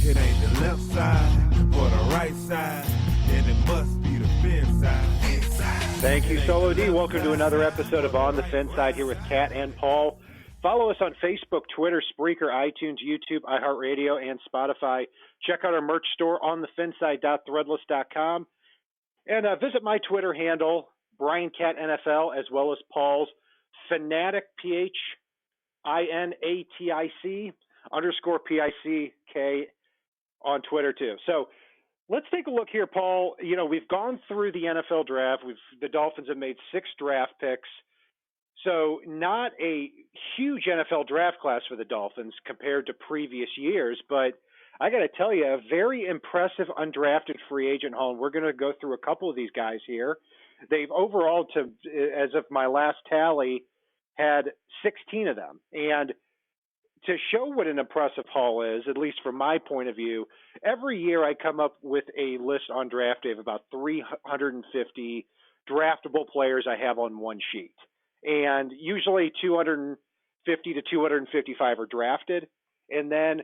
It ain't the left side or the right side, then it must be the FinSide. Thank you, Solo D. Welcome to another episode of On the FinSide here with Kat and Paul. Follow us on Facebook, Twitter, Spreaker, iTunes, YouTube, iHeartRadio, and Spotify. Check out our merch store on thefinside.threadless.com. And visit my Twitter handle, BrianCatNFL, as well as Paul's Fanatic, PHINATIC _PICK on Twitter too. So let's take a look here, Paul. You know, we've gone through the NFL draft. The Dolphins have made 6 draft picks. So not a huge NFL draft class for the Dolphins compared to previous years, but I got to tell you, a very impressive undrafted free agent haul. We're going to go through a couple of these guys here. They've overall, as of my last tally, had 16 of them. And to show what an impressive haul is, at least from my point of view, every year I come up with a list on draft day of about 350 draftable players I have on one sheet. And usually 250 to 255 are drafted. And then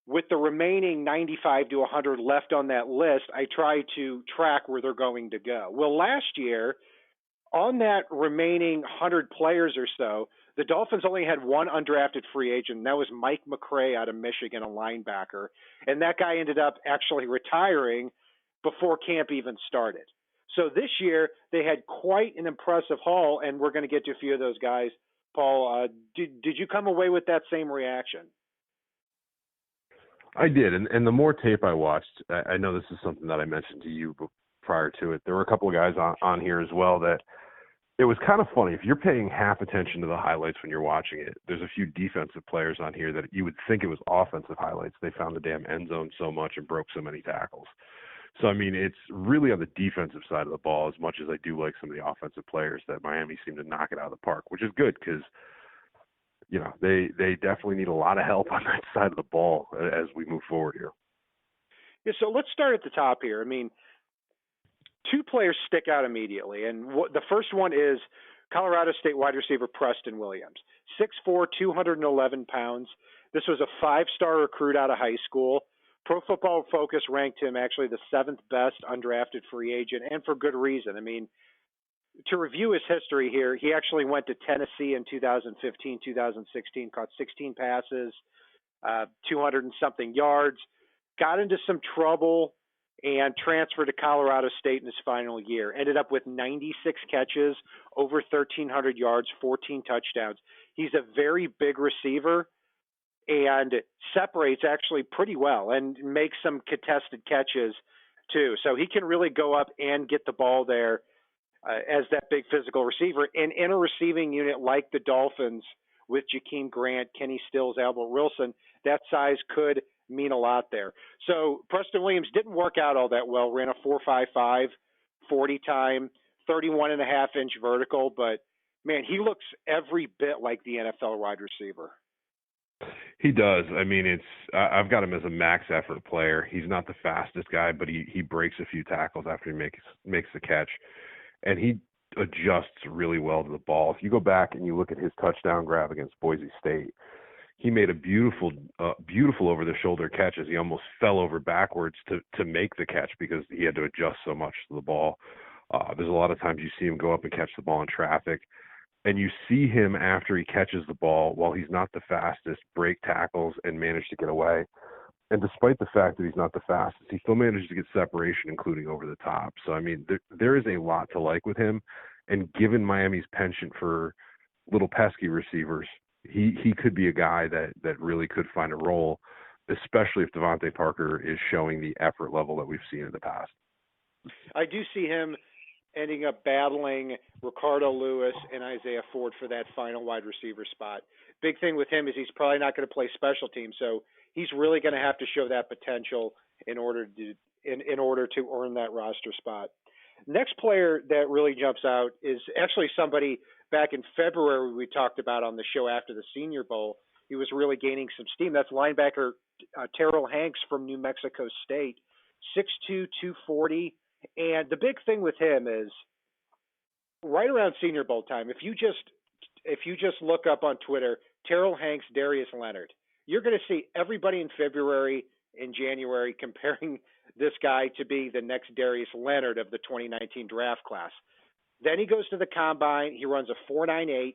with the remaining 95 to 100 left on that list, I try to track where they're going to go. Well, last year, on that remaining 100 players or so, the Dolphins only had one undrafted free agent, and that was Mike McCray out of Michigan, a linebacker. And that guy ended up actually retiring before camp even started. So this year, they had quite an impressive haul, and we're going to get to a few of those guys. Paul, did you come away with that same reaction? I did, and the more tape I watched, I know this is something that I mentioned to you prior to it. There were a couple of guys on here as well that it was kind of funny. If you're paying half attention to the highlights when you're watching it, there's a few defensive players on here that you would think it was offensive highlights. They found the damn end zone so much and broke so many tackles. So, I mean, it's really on the defensive side of the ball as much as I do like some of the offensive players that Miami seemed to knock it out of the park, which is good because, you know, they definitely need a lot of help on that side of the ball as we move forward here. Yeah, so let's start at the top here. I mean, 2 players stick out immediately, and the first one is Colorado State wide receiver Preston Williams, 6'4", 211 pounds. This was a 5-star recruit out of high school. Pro Football Focus ranked him actually the 7th best undrafted free agent, and for good reason. I mean, to review his history here, he actually went to Tennessee in 2015, 2016, caught 16 passes, 200 and something yards, got into some trouble, and transferred to Colorado State in his final year. Ended up with 96 catches, over 1,300 yards, 14 touchdowns. He's a very big receiver and separates actually pretty well and makes some contested catches too. So he can really go up and get the ball there as that big physical receiver. And in a receiving unit like the Dolphins with Jakeem Grant, Kenny Stills, Albert Wilson, that size could mean a lot there. So Preston Williams didn't work out all that well, ran a 4.55 40 time, 31.5-inch vertical, but man, he looks every bit like the NFL wide receiver. He does. I mean, I've got him as a max effort player. He's not the fastest guy, but he breaks a few tackles after he makes the catch, and he adjusts really well to the ball. If you go back and you look at his touchdown grab against Boise State, he made a beautiful over-the-shoulder catch as he almost fell over backwards to make the catch because he had to adjust so much to the ball. There's a lot of times you see him go up and catch the ball in traffic, and you see him after he catches the ball, while he's not the fastest, break tackles and manage to get away. And despite the fact that he's not the fastest, he still manages to get separation, including over the top. So, I mean, there is a lot to like with him. And given Miami's penchant for little pesky receivers, he could be a guy that really could find a role, especially if Devontae Parker is showing the effort level that we've seen in the past. I do see him ending up battling Ricardo Lewis and Isaiah Ford for that final wide receiver spot. Big thing with him is he's probably not going to play special teams, so he's really going to have to show that potential in order to earn that roster spot. Next player that really jumps out is actually somebody back in February we talked about on the show after the Senior Bowl. He was really gaining some steam. That's linebacker Terrell Hanks from New Mexico State, 6'2", 240. And the big thing with him is right around Senior Bowl time, if you just look up on Twitter, Terrell Hanks, Darius Leonard, you're going to see everybody in February in January comparing this guy to be the next Darius Leonard of the 2019 draft class. Then he goes to the combine. He runs a 4.98,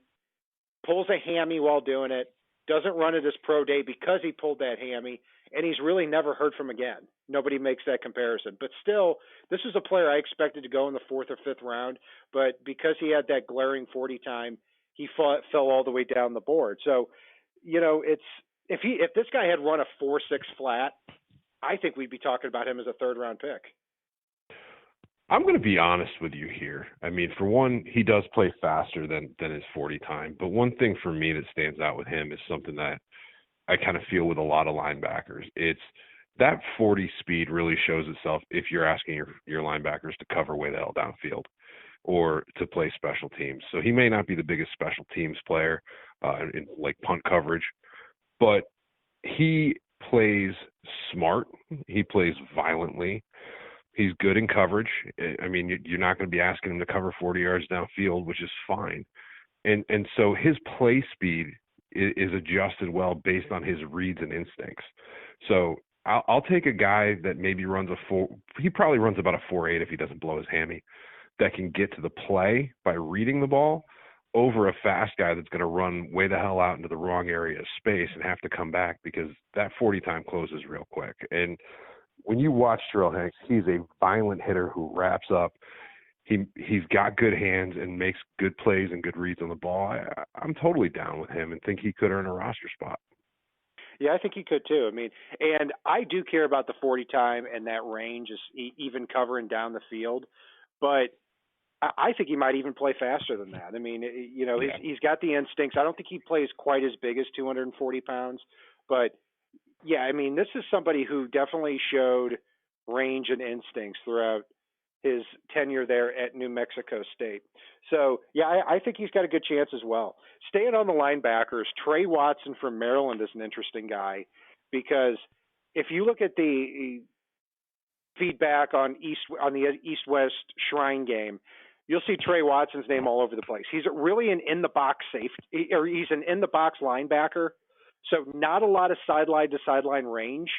pulls a hammy while doing it, doesn't run at his pro day because he pulled that hammy, and he's really never heard from again. Nobody makes that comparison. But still, this is a player I expected to go in the 4th or 5th round, but because he had that glaring 40 time, he fell all the way down the board. So, if this guy had run a 4.6 flat, I think we'd be talking about him as a 3rd round pick. I'm going to be honest with you here. I mean, for one, he does play faster than his 40 time. But one thing for me that stands out with him is something that I kind of feel with a lot of linebackers. It's that 40 speed really shows itself if you're asking your linebackers to cover way the hell downfield or to play special teams. So he may not be the biggest special teams player in like punt coverage, but he plays smart. He plays violently. He's good in coverage. I mean, you're not going to be asking him to cover 40 yards downfield, which is fine. And so his play speed is adjusted well based on his reads and instincts. So I'll take a guy that maybe runs he probably runs about a 4.8 if he doesn't blow his hammy, that can get to the play by reading the ball over a fast guy that's going to run way the hell out into the wrong area of space and have to come back because that 40 time closes real quick. And when you watch Terrell Hanks, he's a violent hitter who wraps up. He's got good hands and makes good plays and good reads on the ball. I'm totally down with him and think he could earn a roster spot. Yeah, I think he could too. I mean, and I do care about the 40 time and that range, is even covering down the field. But I think he might even play faster than that. I mean, he's got the instincts. I don't think he plays quite as big as 240 pounds, but yeah, I mean, this is somebody who definitely showed range and instincts throughout his tenure there at New Mexico State. So, yeah, I think he's got a good chance as well. Staying on the linebackers, Trey Watson from Maryland is an interesting guy because if you look at the feedback on the East-West Shrine game, you'll see Trey Watson's name all over the place. He's really an in-the-box safety, or he's an in-the-box linebacker. So not a lot of sideline-to-sideline range,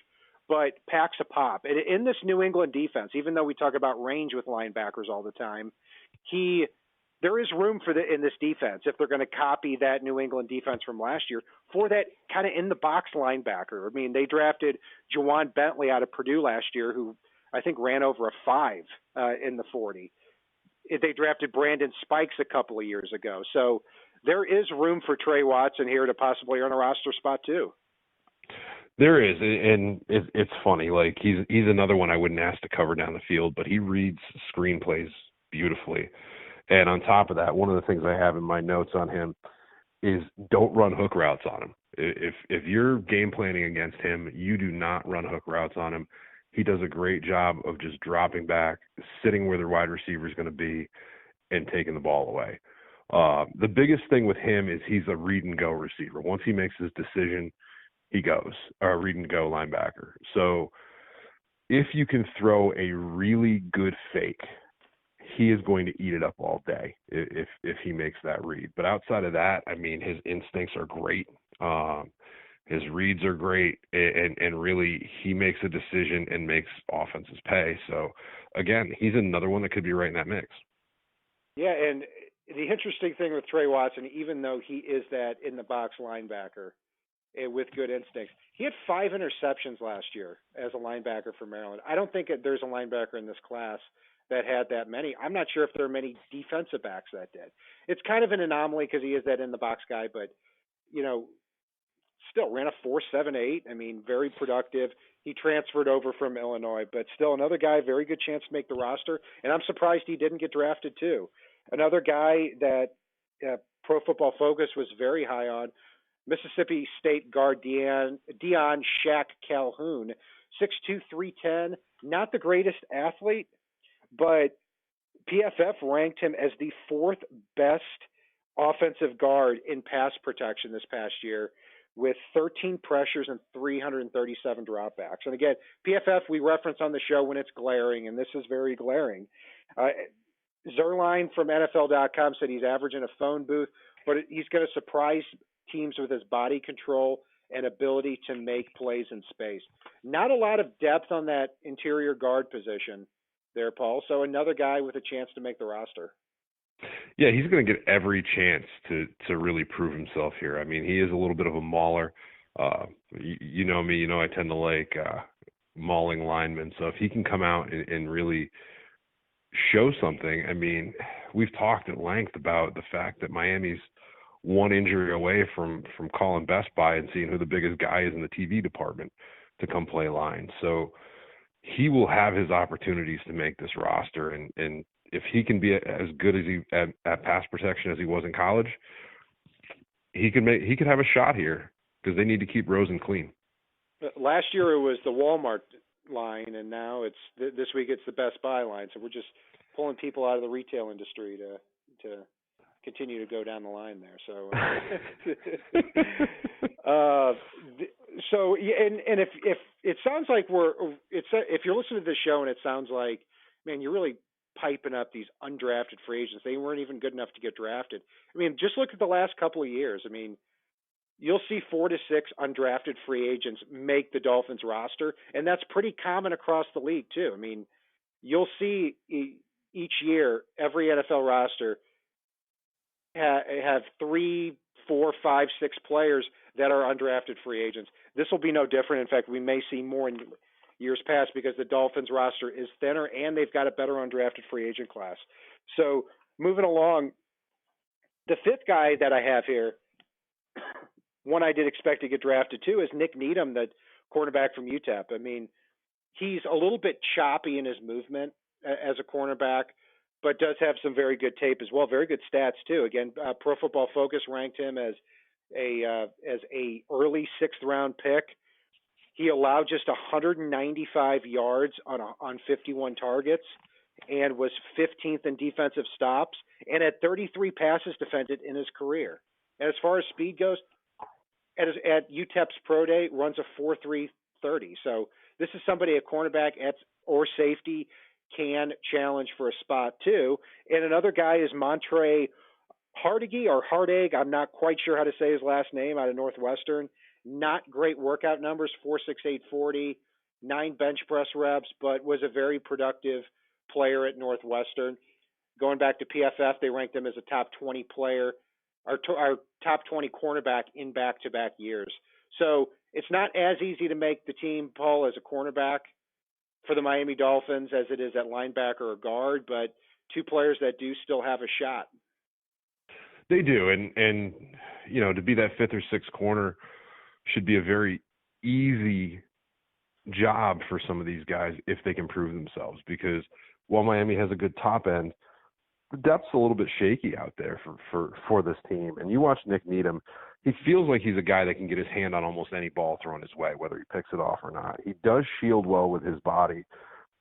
but packs a pop. And in this New England defense, even though we talk about range with linebackers all the time, there is room in this defense, if they're going to copy that New England defense from last year, for that kind of in-the-box linebacker. I mean, they drafted Juwan Bentley out of Purdue last year, who I think ran over a 5 in the 40. They drafted Brandon Spikes a couple of years ago. So there is room for Trey Watson here to possibly earn a roster spot too. There is, and it's funny. Like he's another one I wouldn't ask to cover down the field, but he reads screenplays beautifully. And on top of that, one of the things I have in my notes on him is don't run hook routes on him. If you're game planning against him, you do not run hook routes on him. He does a great job of just dropping back, sitting where the wide receiver is going to be, and taking the ball away. The biggest thing with him is he's a read-and-go receiver. Once he makes his decision, he goes, or read-and-go linebacker. So if you can throw a really good fake, he is going to eat it up all day if he makes that read. But outside of that, I mean, his instincts are great. His reads are great, and really he makes a decision and makes offenses pay. So, again, he's another one that could be right in that mix. Yeah, and the interesting thing with Trey Watson, even though he is that in-the-box linebacker with good instincts, he had 5 interceptions last year as a linebacker for Maryland. I don't think there's a linebacker in this class that had that many. I'm not sure if there are many defensive backs that did. It's kind of an anomaly because he is that in-the-box guy, but, still ran a 4.78. I mean, very productive. He transferred over from Illinois, but still another guy, very good chance to make the roster. And I'm surprised he didn't get drafted too. Another guy that Pro Football Focus was very high on, Mississippi State guard Dion Shaq Calhoun, 6'2", 310. Not the greatest athlete, but PFF ranked him as the 4th best offensive guard in pass protection this past year, with 13 pressures and 337 dropbacks. And again, PFF we reference on the show when it's glaring, and this is very glaring. Zerline from NFL.com said he's averaging a phone booth, but he's going to surprise teams with his body control and ability to make plays in space. Not a lot of depth on that interior guard position there, Paul. So another guy with a chance to make the roster. Yeah, he's going to get every chance to really prove himself here. I mean, he is a little bit of a mauler. You know me, I tend to like mauling linemen. So if he can come out and really show something, I mean, we've talked at length about the fact that Miami's one injury away from calling Best Buy and seeing who the biggest guy is in the TV department to come play line. So he will have his opportunities to make this roster, and if he can be as good as he at pass protection as he was in college, he could have a shot here because they need to keep Rosen clean. Last year it was the Walmart line, and now it's this week it's the Best Buy line. So we're just pulling people out of the retail industry to continue to go down the line there. So, and if it sounds like if you're listening to this show and it sounds like, man, you're really piping up these undrafted free agents. They weren't even good enough to get drafted. I mean, just look at the last couple of years. I mean, you'll see 4 to 6 undrafted free agents make the Dolphins roster, and that's pretty common across the league too. I mean, you'll see each year every NFL roster have 3, 4, 5, 6 players that are undrafted free agents. This will be no different. In fact, we may see more in years past because the Dolphins roster is thinner and they've got a better undrafted free agent class. So moving along, the fifth guy that I have here, one I did expect to get drafted too, is Nick Needham, the cornerback from UTEP. I mean, he's a little bit choppy in his movement as a cornerback, but does have some very good tape as well, very good stats too. Again, Pro Football Focus ranked him as a early 6th round pick. He allowed just 195 yards on 51 targets and was 15th in defensive stops and had 33 passes defended in his career. And as far as speed goes, at UTEP's Pro Day, runs a 4.330. So this is somebody, a cornerback or safety, can challenge for a spot too. And another guy is Montre Hardighe or Hardig. I'm not quite sure how to say his last name, out of Northwestern. Not great workout numbers, 4.68 40, 9 bench press reps, but was a very productive player at Northwestern. Going back to PFF, they ranked him as a top 20 player, our top 20 cornerback in back-to-back years. So it's not as easy to make the team, Paul, as a cornerback for the Miami Dolphins as it is at linebacker or guard, but 2 players that do still have a shot. They do, and to be that 5th or 6th corner should be a very easy job for some of these guys if they can prove themselves, because while Miami has a good top end, the depth's a little bit shaky out there for this team. And you watch Nick Needham, he feels like he's a guy that can get his hand on almost any ball thrown his way, whether he picks it off or not. He does shield well with his body,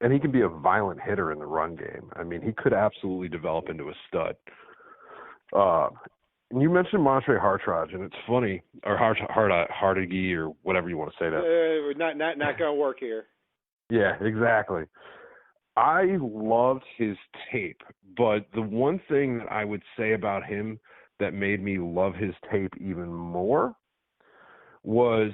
and he can be a violent hitter in the run game. I mean, he could absolutely develop into a stud. You mentioned Montre Hartrage, and it's funny, or Hardighe, or whatever you want to say that. Not going to work here. Yeah, exactly. I loved his tape, but the one thing that I would say about him that made me love his tape even more was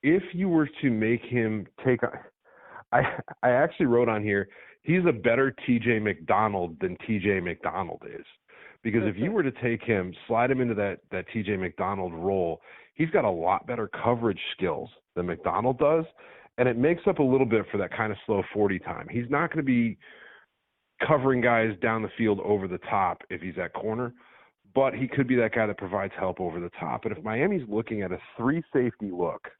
if you were to make him take – I actually wrote on here, he's a better TJ McDonald than TJ McDonald is. Because if you were to take him, slide him into that TJ McDonald role, he's got a lot better coverage skills than McDonald does, and it makes up a little bit for that kind of slow 40 time. He's not going to be covering guys down the field over the top if he's at corner, but he could be that guy that provides help over the top. And if Miami's looking at a 3-safety look,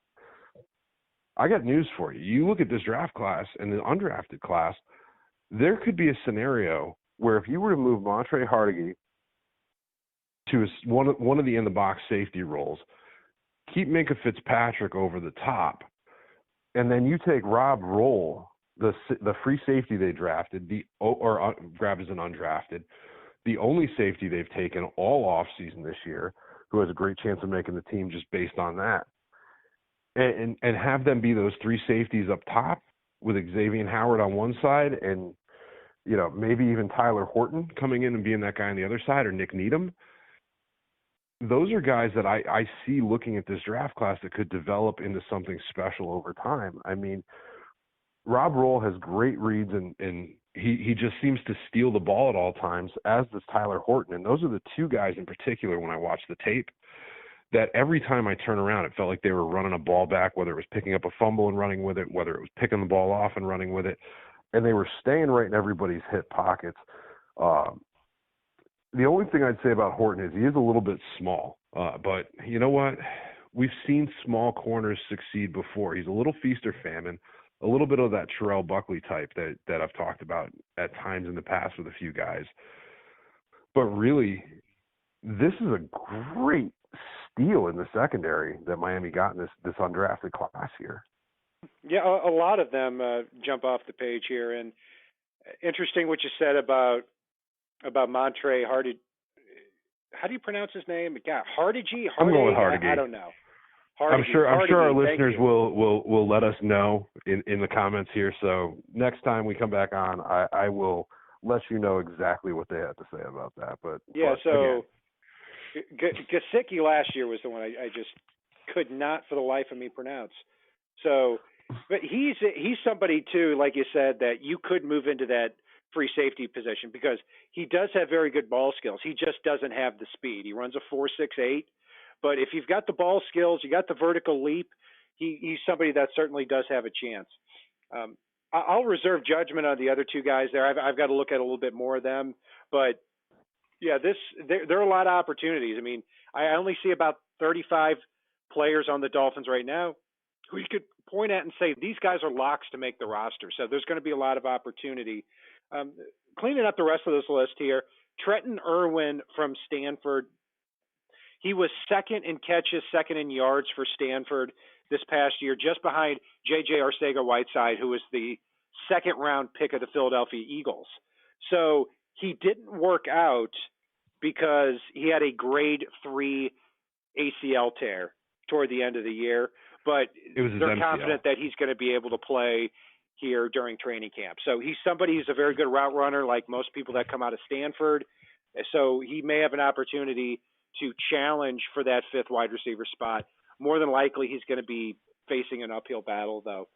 I got news for you. You look at this draft class and the undrafted class, there could be a scenario where if you were to move Montre Hardighe to one of the in-the-box safety roles, keep Minka Fitzpatrick over the top, and then you take Rob Roll, the free safety they drafted, grab as an undrafted, the only safety they've taken all offseason this year, who has a great chance of making the team just based on that, and have them be those 3 safeties up top with Xavier Howard on one side and maybe even Tyler Horton coming in and being that guy on the other side, or Nick Needham. those are guys that I see looking at this draft class that could develop into something special over time. I mean, Rob Roll has great reads, and he just seems to steal the ball at all times, as does Tyler Horton. And those are the two guys in particular, when I watch the tape, that every time I turn around, it felt like they were running a ball back, whether it was picking up a fumble and running with it, whether it was picking the ball off and running with it. And they were staying right in everybody's hip pockets. The only thing I'd say about Horton is he is a little bit small. But you know what? We've seen small corners succeed before. He's a little feast or famine, a little bit of that Terrell Buckley type that I've talked about at times in the past with a few guys. But really, this is a great steal in the secondary that Miami got in this undrafted class here. Yeah, a lot of them jump off the page here. And interesting what you said about Montre Hardy. How do you pronounce his name? God, Hardige? I'm going with Hardige. I don't know. I'm sure our listeners will let us know in the comments here. So next time we come back on, I will let you know exactly what they have to say about that. But so Gesicki last year was the one I just could not for the life of me pronounce. So, but he's somebody too, like you said, that you could move into that free safety position because he does have very good ball skills. He just doesn't have the speed. He runs a 4.68. But if you've got the ball skills, you got the vertical leap, he's somebody that certainly does have a chance. I'll reserve judgment on the other two guys there. I've got to look at a little bit more of them. But, yeah, there are a lot of opportunities. I mean, I only see about 35 players on the Dolphins right now who you could point at and say these guys are locks to make the roster. So there's going to be a lot of opportunity. Cleaning up the rest of this list here, Trenton Irwin from Stanford. He was second in catches, second in yards for Stanford this past year, just behind J.J. Arcega-Whiteside, who was the second-round pick of the Philadelphia Eagles. So he didn't work out because he had a grade 3 ACL tear toward the end of the year, but they're confident that he's going to be able to play here during training camp. So he's somebody who's a very good route runner, like most people that come out of Stanford. So he may have an opportunity to challenge for that fifth wide receiver spot. More than likely, he's going to be facing an uphill battle, though.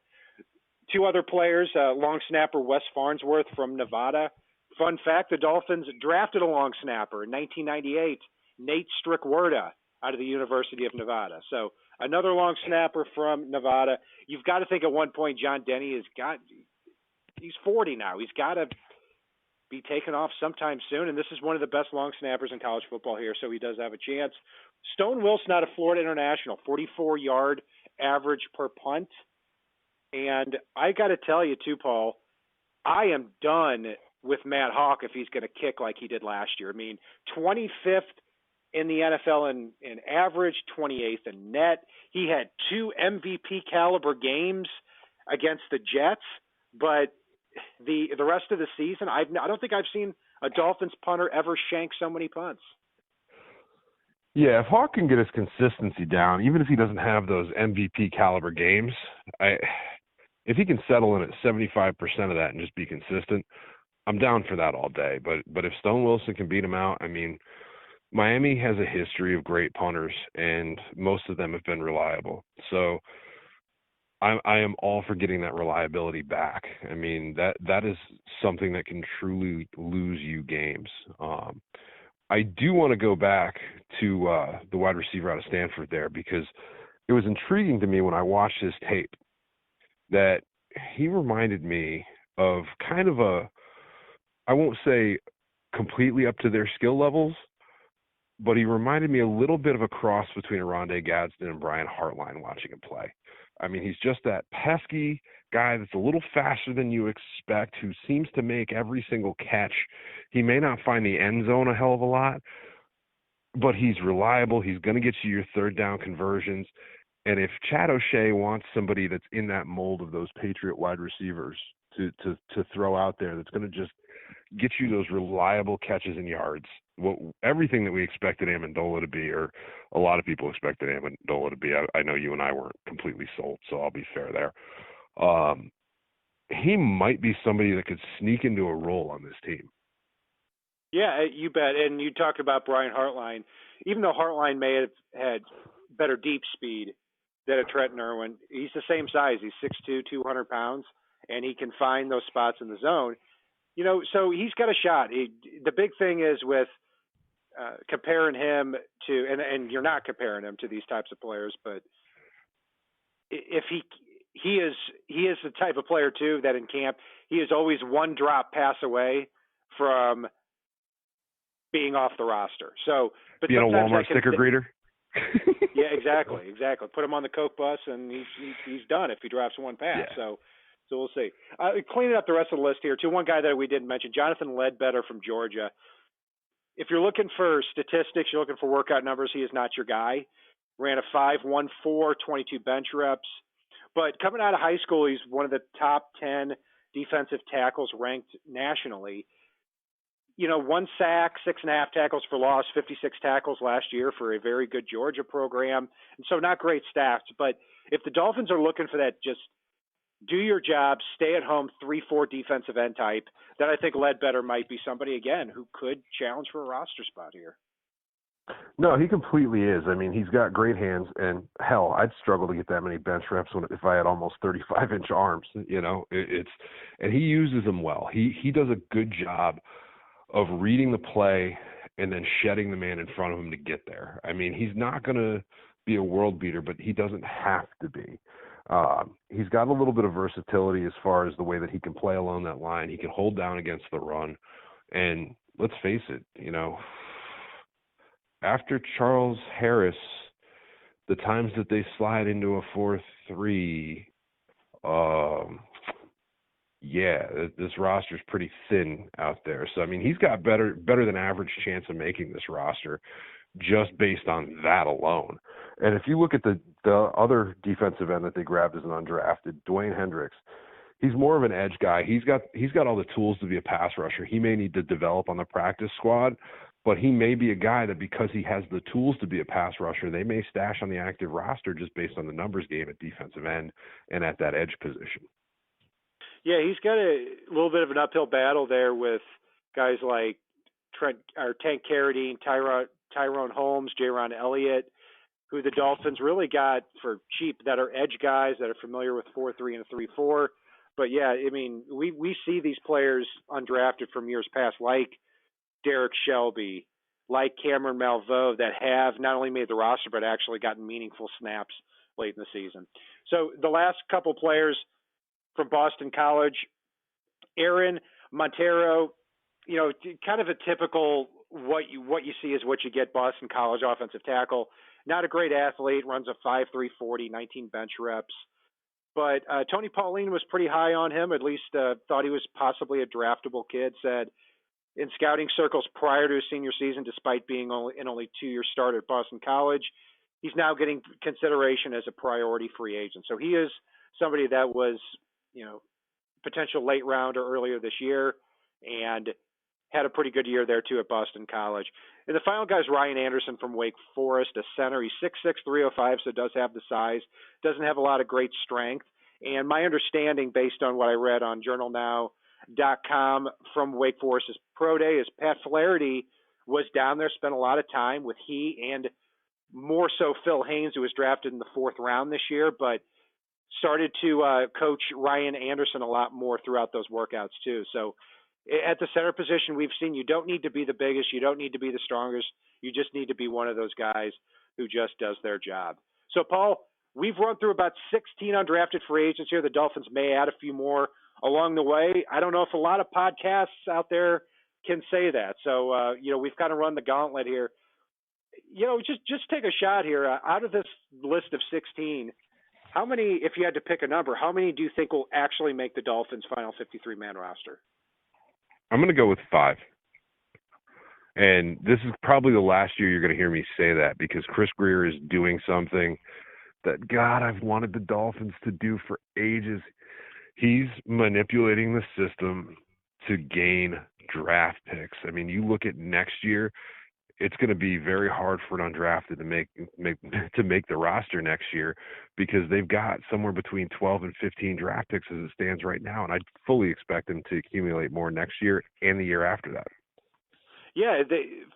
Two other players, long snapper Wes Farnsworth from Nevada. Fun fact, the Dolphins drafted a long snapper in 1998, Nate Strickwerda, out of the University of Nevada. So another long snapper from Nevada. You've got to think at one point John Denny he's 40 now. He's got to be taken off sometime soon, and this is one of the best long snappers in college football here, so he does have a chance. Stone Wilson out of Florida International, 44-yard average per punt. And I got to tell you, too, Paul, I am done with Matt Hawk if he's going to kick like he did last year. I mean, 25th in the NFL in average, 28th in net. He had 2 MVP-caliber games against the Jets, but the rest of the season, I don't think I've seen a Dolphins punter ever shank so many punts. Yeah, if Hawk can get his consistency down, even if he doesn't have those MVP caliber games, if he can settle in at 75% of that and just be consistent, I'm down for that all day. But if Stone Wilson can beat him out, I mean, Miami has a history of great punters, and most of them have been reliable. So I am all for getting that reliability back. I mean, that is something that can truly lose you games. I do want to go back to the wide receiver out of Stanford there, because it was intriguing to me when I watched his tape that he reminded me of kind of I won't say completely up to their skill levels, but he reminded me a little bit of a cross between Rondé Gadsden and Brian Hartline watching him play. I mean, he's just that pesky guy that's a little faster than you expect, who seems to make every single catch. He may not find the end zone a hell of a lot, but he's reliable. He's going to get you your third down conversions. And if Chad O'Shea wants somebody that's in that mold of those Patriot wide receivers to throw out there, that's going to just get you those reliable catches and yards, everything that we expected Amendola to be, or a lot of people expected Amendola to be. I know you and I weren't completely sold, so I'll be fair there. He might be somebody that could sneak into a role on this team. Yeah, you bet. And you talked about Brian Hartline. Even though Hartline may have had better deep speed than a Trenton Irwin, he's the same size. He's 6'2", 200 pounds, and he can find those spots in the zone. So he's got a shot. The big thing is with comparing him to, and you're not comparing him to these types of players, but if he is the type of player too that in camp he is always one drop pass away from being off the roster. So, but being a Walmart sticker greeter. Yeah, exactly. Put him on the Coke bus, and he's done if he drops one pass. Yeah. So we'll see. Cleaning up the rest of the list here, too. One guy that we didn't mention, Jonathan Ledbetter from Georgia. If you're looking for statistics, you're looking for workout numbers, he is not your guy. Ran a 5.14, 22 bench reps. But coming out of high school, he's one of the top 10 defensive tackles ranked nationally. 1 sack, 6.5 tackles for loss, 56 tackles last year for a very good Georgia program. And so not great stats. But if the Dolphins are looking for that just do your job, stay at home, 3-4 defensive end type, then I think Ledbetter might be somebody, again, who could challenge for a roster spot here. No, he completely is. I mean, he's got great hands, and hell, I'd struggle to get that many bench reps if I had almost 35-inch arms. And he uses them well. He does a good job of reading the play and then shedding the man in front of him to get there. I mean, he's not going to be a world beater, but he doesn't have to be. He's got a little bit of versatility as far as the way that he can play along that line. He can hold down against the run. And let's face it, after Charles Harris, the times that they slide into a 4-3, this roster's pretty thin out there. So, I mean, he's got better than average chance of making this roster just based on that alone. And if you look at the other defensive end that they grabbed as an undrafted, Dwayne Hendricks, he's more of an edge guy. He's got all the tools to be a pass rusher. He may need to develop on the practice squad, but he may be a guy that because he has the tools to be a pass rusher, they may stash on the active roster just based on the numbers game at defensive end and at that edge position. Yeah, he's got a little bit of an uphill battle there with guys like Tank Carradine, Tyrone Holmes, Jaron Elliott, who the Dolphins really got for cheap that are edge guys that are familiar with 4-3 and 3-4. But, yeah, I mean, we see these players undrafted from years past like Derek Shelby, like Cameron Malveaux that have not only made the roster but actually gotten meaningful snaps late in the season. So the last couple players from Boston College, Aaron Montero, kind of a typical what you see is what you get Boston College offensive tackle. Not a great athlete, runs a 5.3 40, 19 bench reps. But Tony Pauline was pretty high on him, at least thought he was possibly a draftable kid, said in scouting circles prior to his senior season, despite being only 2-year start at Boston College, he's now getting consideration as a priority free agent. So he is somebody that was, potential late rounder earlier this year and had a pretty good year there too at Boston College. And the final guy is Ryan Anderson from Wake Forest, a center. He's 6'6", 305, so does have the size. Doesn't have a lot of great strength. And my understanding, based on what I read on journalnow.com from Wake Forest's pro day, is Pat Flaherty was down there, spent a lot of time with he and more so Phil Haynes, who was drafted in the 4th round this year, but started to coach Ryan Anderson a lot more throughout those workouts too. So at the center position, we've seen you don't need to be the biggest, you don't need to be the strongest, you just need to be one of those guys who just does their job. So, Paul, we've run through about 16 undrafted free agents here. The Dolphins may add a few more along the way. I don't know if a lot of podcasts out there can say that. So, we've kind of run the gauntlet here. Just take a shot here. Out of this list of 16, how many, if you had to pick a number, how many do you think will actually make the Dolphins' final 53-man roster? I'm going to go with 5. And this is probably the last year you're going to hear me say that because Chris Grier is doing something that, God, I've wanted the Dolphins to do for ages. He's manipulating the system to gain draft picks. I mean, you look at next year, it's going to be very hard for an undrafted to make the roster next year because they've got somewhere between 12 and 15 draft picks as it stands right now, and I fully expect them to accumulate more next year and the year after that. Yeah,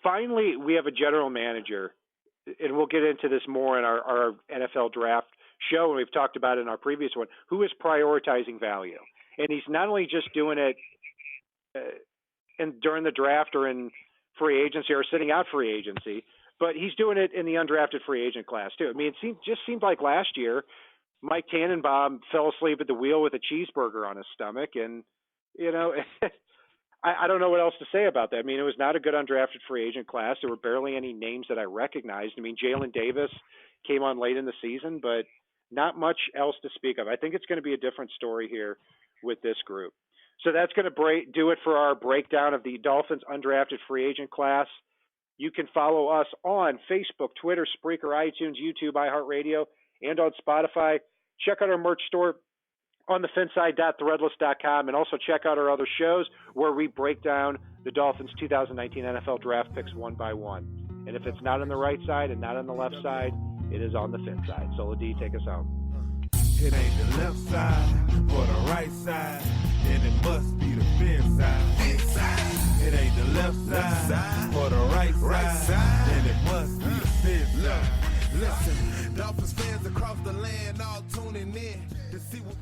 finally we have a general manager, and we'll get into this more in our NFL draft show, and we've talked about it in our previous one, who is prioritizing value. And he's not only just doing it during the draft or in free agency or sitting out free agency, but he's doing it in the undrafted free agent class too. I mean, it just seemed like last year Mike Tannenbaum fell asleep at the wheel with a cheeseburger on his stomach, and I don't know what else to say about that. I mean, it was not a good undrafted free agent class. There were barely any names that I recognized. I mean, Jalen Davis came on late in the season, but not much else to speak of. I think it's going to be a different story here with this group. So that's going to do it for our breakdown of the Dolphins undrafted free agent class. You can follow us on Facebook, Twitter, Spreaker, iTunes, YouTube, iHeartRadio, and on Spotify. Check out our merch store on the FinSide.threadless.com, and also check out our other shows where we break down the Dolphins 2019 NFL Draft picks one by one. And if it's not on the right side and not on the left side, it is on the Fin side. Solo D, take us home. It ain't the left side or the right side, then it must be the fin side. It ain't the left side or the right side, then it must be the fin side. Listen, Dolphins fans across the land all tuning in to see what